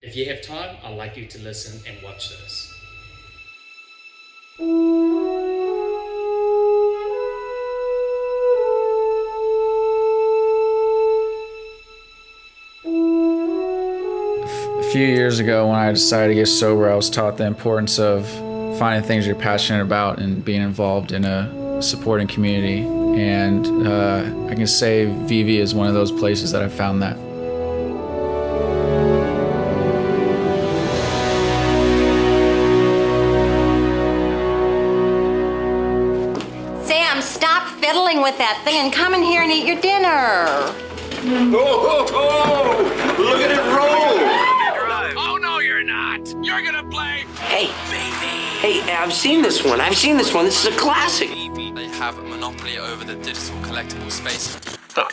If you have time, I'd like you to listen and watch this. A few years ago, when I decided to get sober, I was taught the importance of finding things you're passionate about and being involved in a supporting community. And I can say VeVe is one of those places that I found that. Sam, stop fiddling with that thing and come in here and eat your dinner. Oh, look at it roll! Oh, no, you're not. You're gonna play. Hey, I've seen this one. This is a classic. They have a monopoly over the digital collectible space. Oh.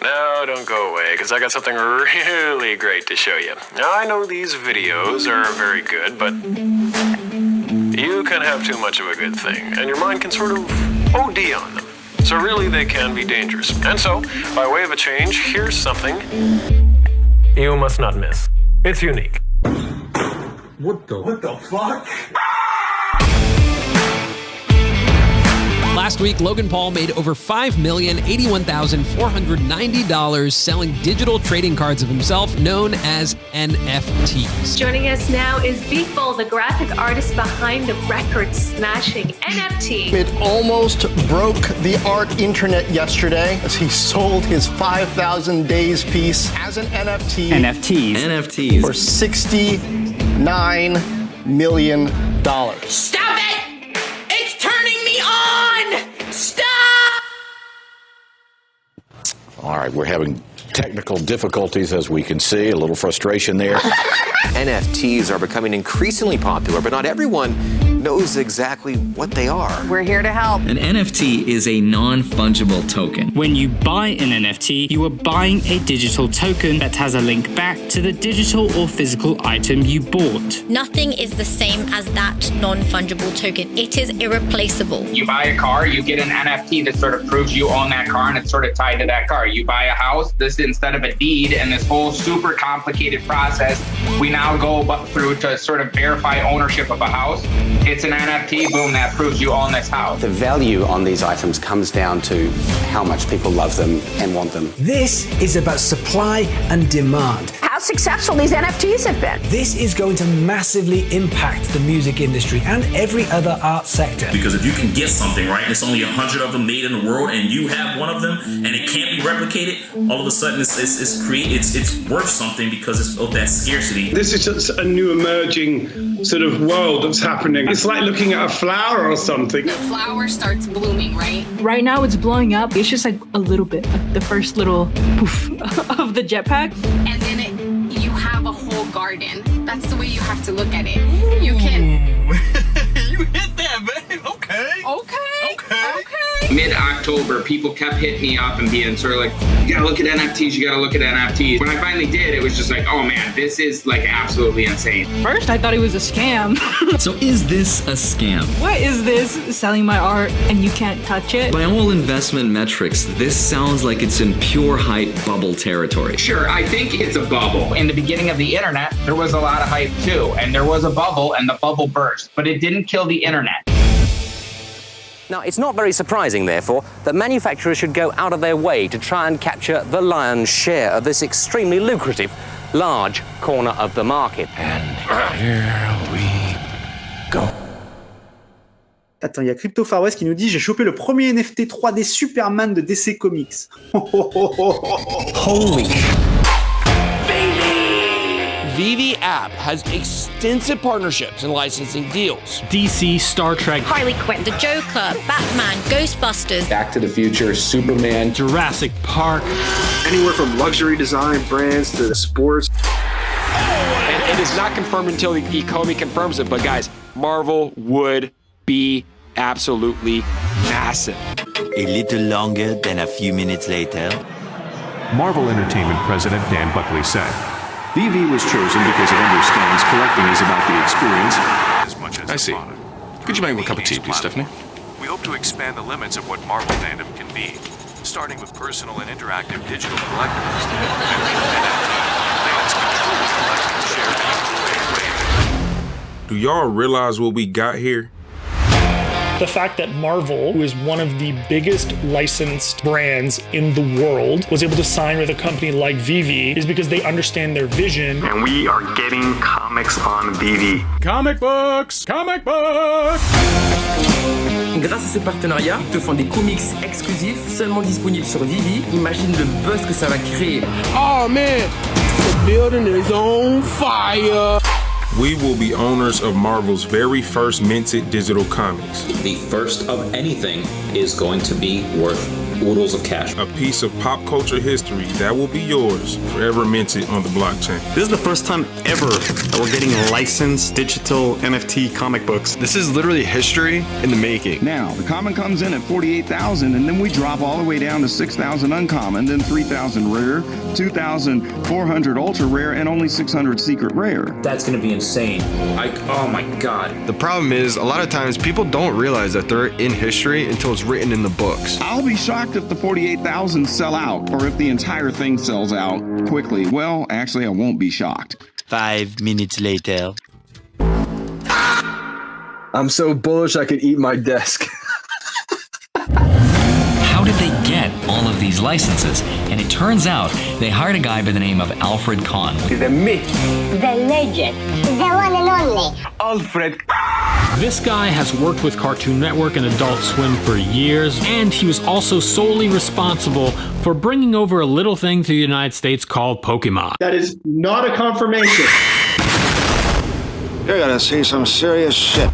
No, don't go away, because I got something really great to show you. Now, I know these videos are very good, but you can have too much of a good thing, and your mind can sort of OD on them. So really, they can be dangerous. And so, by way of a change, here's something you must not miss. It's unique. What the fuck? Last week, Logan Paul made over $5,081,490 selling digital trading cards of himself known as NFTs. Joining us now is VeVe, the graphic artist behind the record-smashing NFT. It almost broke the art internet yesterday as he sold his 5,000 days piece as an NFT. NFTs. For $69 million. Stop it! It's turning me on! Stop! All right, we're having technical difficulties, as we can see, a little frustration there. NFTs are becoming increasingly popular, but not everyone knows exactly what they are. We're here to help. An NFT is a non-fungible token. When you buy an NFT, you are buying a digital token that has a link back to the digital or physical item you bought. Nothing is the same as that non-fungible token. It is irreplaceable. You buy a car, you get an NFT that sort of proves you own that car and it's sort of tied to that car. You buy a house, this instead of a deed and this whole super complicated process, we now go through to sort of verify ownership of a house. It's an NFT, boom, that proves you own this house. The value on these items comes down to how much people love them and want them. This is about supply and demand. How successful these NFTs have been. This is going to massively impact the music industry and every other art sector. Because if you can get something, right, and it's only 100 of them made in the world, and you have one of them, and it can't be replicated, all of a sudden it's worth something because it's of that scarcity. This is just a new emerging sort of world that's happening. It's like looking at a flower or something. The flower starts blooming, right? Right now it's blowing up. It's just like a little bit, like the first little poof of the jetpack. And then you have a whole garden. That's the way you have to look at it. You can... You hit that, man. Okay. Mid-October, people kept hitting me up and being sort of like, you gotta look at NFTs. When I finally did, it was just like, oh man, this is like absolutely insane. First, I thought it was a scam. So is this a scam? What is this? Selling my art and you can't touch it? By all investment metrics, this sounds like it's in pure hype bubble territory. Sure, I think it's a bubble. In the beginning of the internet, there was a lot of hype too, and there was a bubble and the bubble burst, but it didn't kill the internet. Now, it's not very surprising, therefore, that manufacturers should go out of their way to try and capture the lion's share of this extremely lucrative, large corner of the market. And here we go. Attends, il y a Crypto Far West qui nous dit « J'ai chopé le premier NFT 3D Superman de DC Comics. » Holy VeVe App has extensive partnerships and licensing deals. DC, Star Trek, Harley Quinn, the Joker, Batman, Ghostbusters, Back to the Future, Superman, Jurassic Park. Anywhere from luxury design brands to the sports. And it is not confirmed until the Ecomi confirms it, but guys, Marvel would be absolutely massive. A little longer than a few minutes later. Marvel Entertainment President Dan Buckley said, VeVe was chosen because it understands collecting is about the experience as much as I see. Could you make me a cup of tea, please, Stephanie? We hope to expand the limits of what Marvel fandom can be, starting with personal and interactive digital collectibles. And with NFT, fans can truly collect y'all realize what we got here? The fact that Marvel, who is one of the biggest licensed brands in the world, was able to sign with a company like VeVe is because they understand their vision. And we are getting comics on VeVe. Comic books! Comic books! Grâce à ce partenariat, ils te font des comics exclusifs seulement disponibles sur VeVe. Imagine le buzz que ça va créer. Oh man, the building is on fire! We will be owners of Marvel's very first minted digital comics. The first of anything is going to be worth oodles of cash. A piece of pop culture history that will be yours, forever minted on the blockchain. This is the first time ever that we're getting licensed digital NFT comic books. This is literally history in the making. Now, the common comes in at 48,000, and then we drop all the way down to 6,000 uncommon, then 3,000 rare, 2,400 ultra rare, and only 600 secret rare. That's going to be insane. Oh my God. The problem is, a lot of times people don't realize that they're in history until it's written in the books. I'll be shocked if the 48,000 sell out, or if the entire thing sells out quickly. Well, actually, I won't be shocked. 5 minutes later. I'm so bullish I could eat my desk. How did they get all of these licenses? And it turns out they hired a guy by the name of Alfred Kahn. The myth. The legend. The one and only. Alfred. This guy has worked with Cartoon Network and Adult Swim for years, and he was also solely responsible for bringing over a little thing to the United States called Pokemon. That is not a confirmation. You're gonna see some serious shit.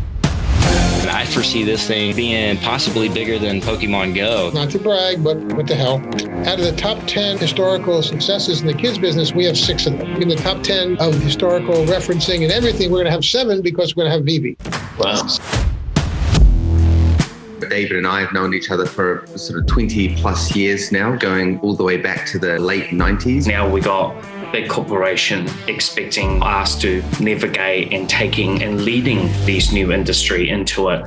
I foresee this thing being possibly bigger than Pokemon Go. Not to brag, but what the hell. Out of the top 10 historical successes in the kids business, we have 6 of them. In the top 10 of historical referencing and everything, we're going to have 7 because we're going to have VeVe. Wow. David and I have known each other for sort of 20 plus years now, going all the way back to the late 90s. Now we got a big corporation expecting us to navigate and taking and leading this new industry into it.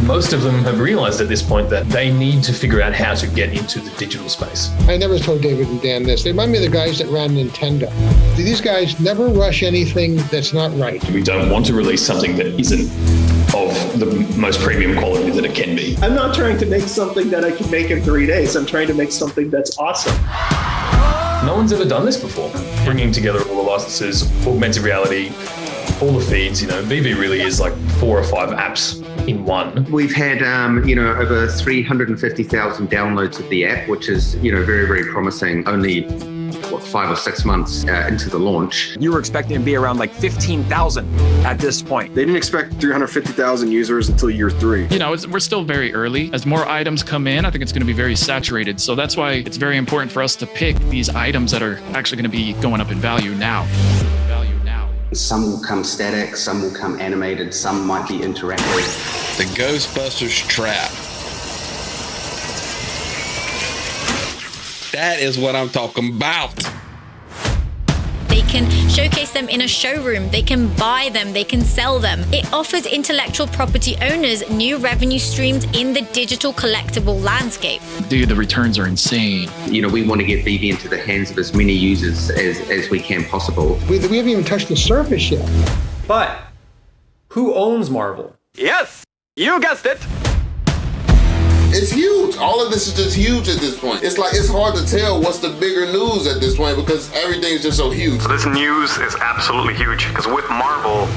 Most of them have realized at this point that they need to figure out how to get into the digital space. I never told David and Dan this. They remind me of the guys that ran Nintendo. These guys never rush anything that's not right. We don't want to release something that isn't of the most premium quality that it can be. I'm not trying to make something that I can make in 3 days. I'm trying to make something that's awesome. No one's ever done this before. Bringing together all the licenses, augmented reality, all the feeds, VeVe really is like 4 or 5 apps in one. We've had, over 350,000 downloads of the app, which is, very, very promising. Only 5 or 6 months into the launch. You were expecting to be around like 15,000 at this point. They didn't expect 350,000 users until year 3. We're still very early. As more items come in, I think it's going to be very saturated. So that's why it's very important for us to pick these items that are actually going to be going up in value now. Some will come static, some will come animated, some might be interactive. The Ghostbusters trap. That is what I'm talking about. They can showcase them in a showroom, they can buy them, they can sell them. It offers intellectual property owners new revenue streams in the digital collectible landscape. Dude, the returns are insane. We want to get VeVe into the hands of as many users as we can possible. We haven't even touched the surface yet. But who owns Marvel? Yes, you guessed it. It's huge. All of this is just huge at this point. It's hard to tell what's the bigger news at this point because everything's just so huge. So this news is absolutely huge because with Marvel,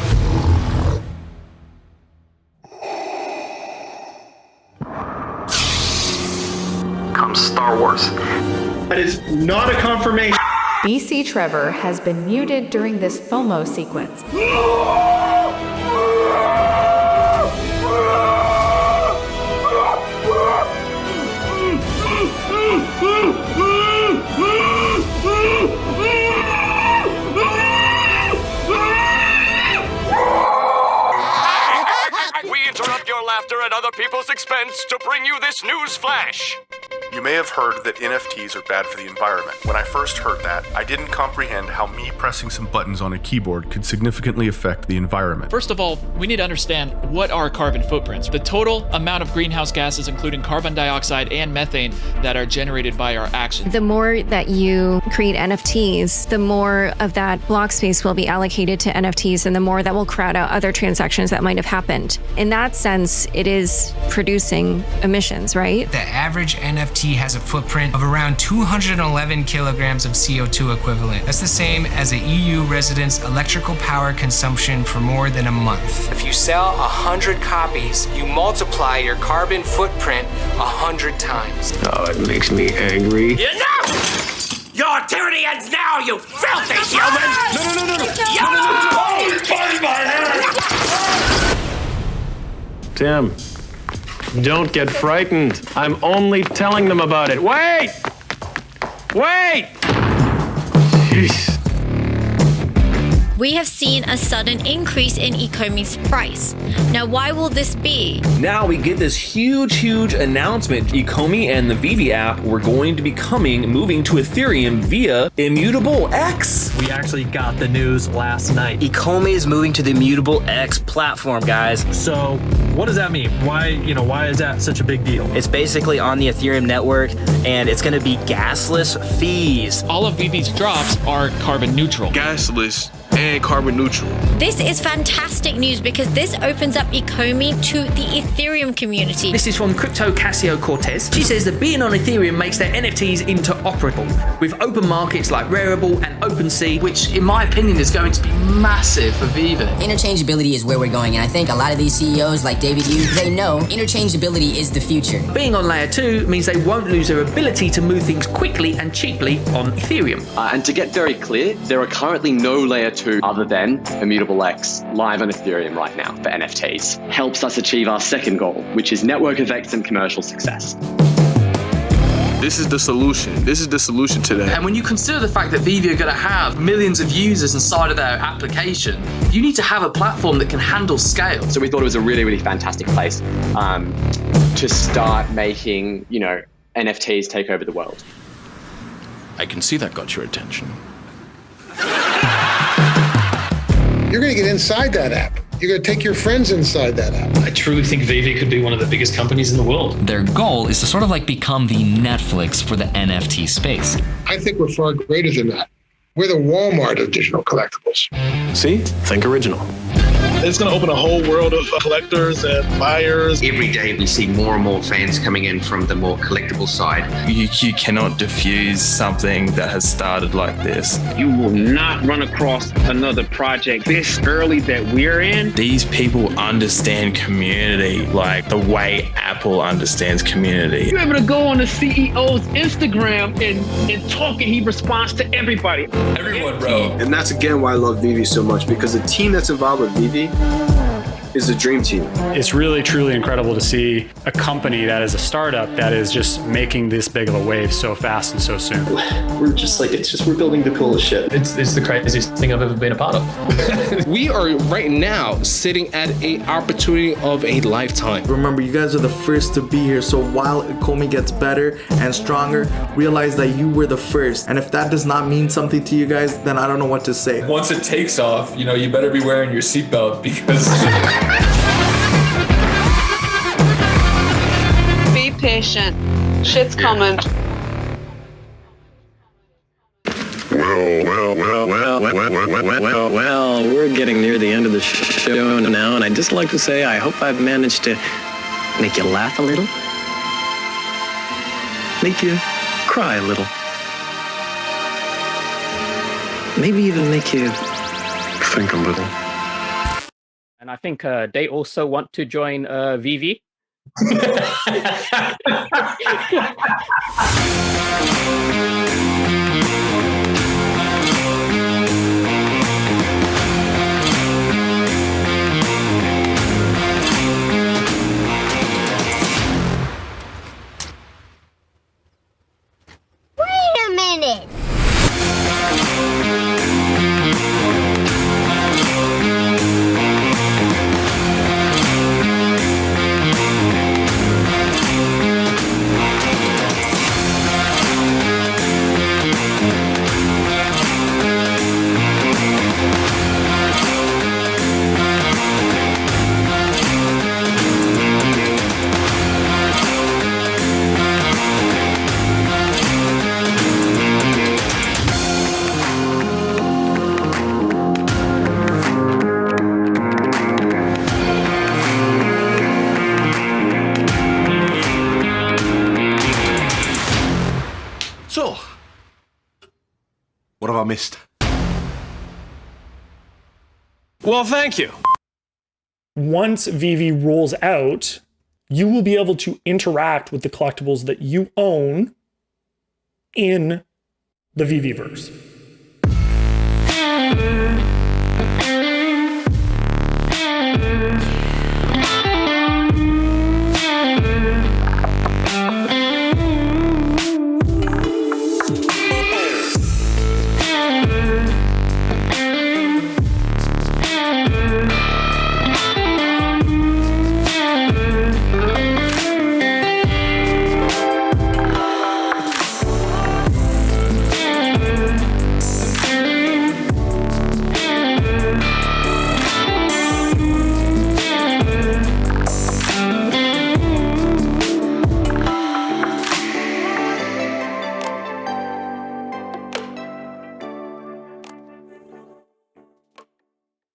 comes Star Wars. That is not a confirmation. BC Trevor has been muted during this FOMO sequence. We interrupt your laughter at other people's expense to bring you this news flash. You may have heard that NFTs are bad for the environment. When I first heard that, I didn't comprehend how me pressing some buttons on a keyboard could significantly affect the environment. First of all, we need to understand what are carbon footprints. The total amount of greenhouse gases, including carbon dioxide and methane, that are generated by our actions. The more that you create NFTs, the more of that block space will be allocated to NFTs, and the more that will crowd out other transactions that might have happened. In that sense, it is producing emissions, right? The average NFT has a footprint of around 211 kilograms of CO2 equivalent. That's the same as an EU resident's electrical power consumption for more than a month. If you sell 100 copies, you multiply your carbon footprint 100 times. Oh, it makes me angry. Enough! Your tyranny ends now, you filthy human! No! Tim, don't get frightened. I'm only telling them about it. Wait! Wait! Jeez. We have seen a sudden increase in Ecomi's price. Now, why will this be? Now we get this huge announcement. Ecomi and the VeVe app were going to be moving to Ethereum via Immutable X. We actually got the news last night. Ecomi is moving to the Immutable X platform, guys. So what does that mean? Why is that such a big deal? It's basically on the Ethereum network, and it's going to be gasless fees. All of VeVe's drops are carbon neutral. Gasless and carbon neutral. This is fantastic news because this opens up Ecomi to the Ethereum community. This is from Crypto Cassio Cortez. She says that being on Ethereum makes their NFTs interoperable with open markets like Rarible and OpenSea, which in my opinion is going to be massive for VeVe. Interchangeability is where we're going, and I think a lot of these CEOs like David Yu, they know interchangeability is the future. Being on layer 2 means they won't lose their ability to move things quickly and cheaply on Ethereum. And to get very clear, there are currently no layer 2 other than Immutable X live on Ethereum right now for NFTs. Helps us achieve our second goal, which is network effects and commercial success. This is the solution. This is the solution to that. And when you consider the fact that VeVe are going to have millions of users inside of their application, you need to have a platform that can handle scale. So we thought it was a really fantastic place to start making, NFTs take over the world. I can see that got your attention. You're going to get inside that app. You're going to take your friends inside that app. I truly think VeVe could be one of the biggest companies in the world. Their goal is to sort of like become the Netflix for the NFT space. I think we're far greater than that. We're the Walmart of digital collectibles. See? Think original. It's going to open a whole world of collectors and buyers. Every day we see more and more fans coming in from the more collectible side. You cannot diffuse something that has started like this. You will not run across another project this early that we're in. These people understand community like the way Apple understands community. You're able to go on the CEO's Instagram and talk, and he responds to everybody. Everyone, bro. And that's again why I love VeVe so much, because the team that's involved with VeVe is the dream team. It's really, truly incredible to see a company that is a startup that is just making this big of a wave so fast and so soon. We're just like, we're building the coolest shit. It's the craziest thing I've ever been a part of. We are right now sitting at an opportunity of a lifetime. Remember, you guys are the first to be here, so while Ecomi gets better and stronger, realize that you were the first. And if that does not mean something to you guys, then I don't know what to say. Once it takes off, you better be wearing your seatbelt because... Be patient. Shit's coming. Well, we're getting near the end of the show now, and I'd just like to say I hope I've managed to make you laugh a little, make you cry a little, maybe even make you think a little. And I think they also want to join VeVe. Wait a minute. What have I missed? Well, thank you. Once VeVe rolls out, you will be able to interact with the collectibles that you own in the VeVeVerse.